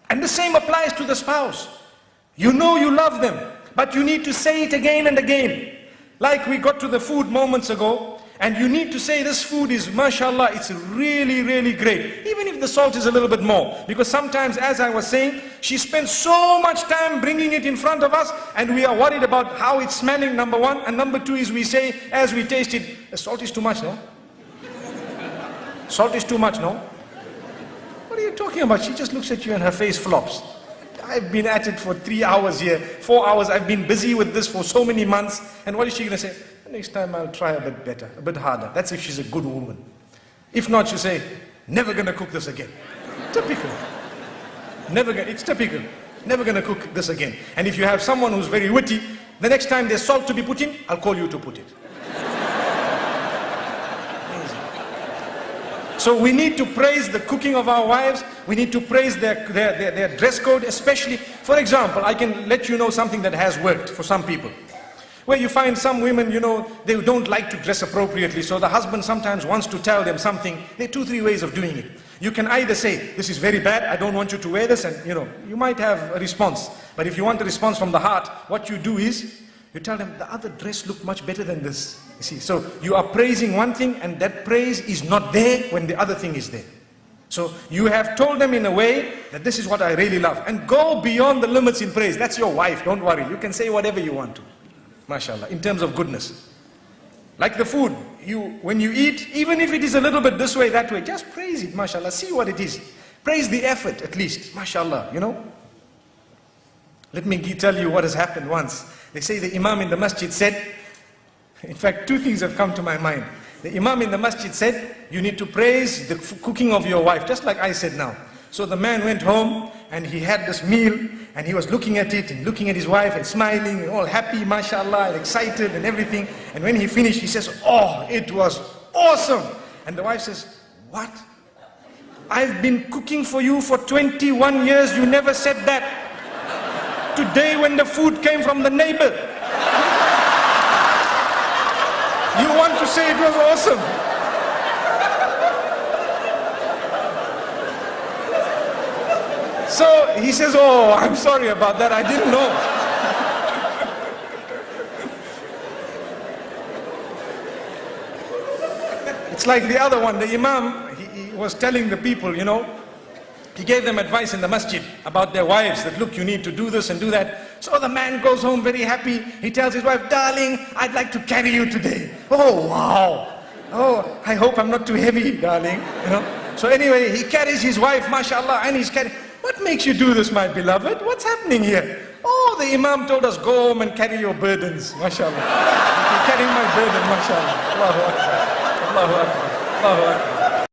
And the same applies to the spouse. You know you love them, but you need to say it again and again. Like we got to the food moments ago, and you need to say this food is, mashallah, it's really, really great. Even if the salt is a little bit more. Because sometimes, as I was saying, she spends so much time bringing it in front of us, and we are worried about how it's smelling, number one. And number two is we say, as we taste it, the salt is too much, no? Salt is too much, no? What are you talking about? She just looks at you and her face flops. I've been at it for 3 hours here, 4 hours. I've been busy with this for so many months. And what is she going to say? Next time I'll try a bit better, a bit harder. That's if she's a good woman. If not, she'll say, never going to cook this again. Typical. It's typical. Never going to cook this again. And if you have someone who's very witty, the next time there's salt to be put in, I'll call you to put it. So we need to praise the cooking of our wives. We need to praise their dress code, especially. For example, I can let you know something that has worked for some people. Where you find some women, they don't like to dress appropriately. So the husband sometimes wants to tell them something. There are 2-3 ways of doing it. You can either say, this is very bad, I don't want you to wear this, and you might have a response. But if you want a response from the heart, what you do is, you tell them, the other dress looked much better than this. You see, so you are praising one thing, and that praise is not there when the other thing is there. So you have told them in a way that this is what I really love. And go beyond the limits in praise. That's your wife, don't worry. You can say whatever you want to. MashaAllah, in terms of goodness. Like the food, when you eat, even if it is a little bit this way, that way, just praise it, MashaAllah. See what it is. Praise the effort at least, MashaAllah, Let me tell you what has happened once. They say the Imam in the masjid said, in fact, 2 things have come to my mind. The Imam in the masjid said, you need to praise the cooking of your wife, just like I said now. So the man went home and he had this meal and he was looking at it and looking at his wife and smiling and all happy, mashallah, and excited and everything. And when he finished, he says, oh, it was awesome. And the wife says, what? I've been cooking for you for 21 years, you never said that. Today when the food came from the neighbor, you want to say it was awesome. So he says, oh, I'm sorry about that, I didn't know. It's like the other one, the Imam, he was telling the people, he gave them advice in the masjid about their wives, that look, you need to do this and do that. So the man goes home very happy. He tells his wife, darling, I'd like to carry you today. Oh, wow. Oh, I hope I'm not too heavy, darling. So anyway, he carries his wife, mashallah, and he's carrying. What makes you do this, my beloved? What's happening here? Oh, the Imam told us, go home and carry your burdens, mashallah. You're carrying my burden, mashallah. Allahu Akbar. Allahu Akbar. Allahu Akbar.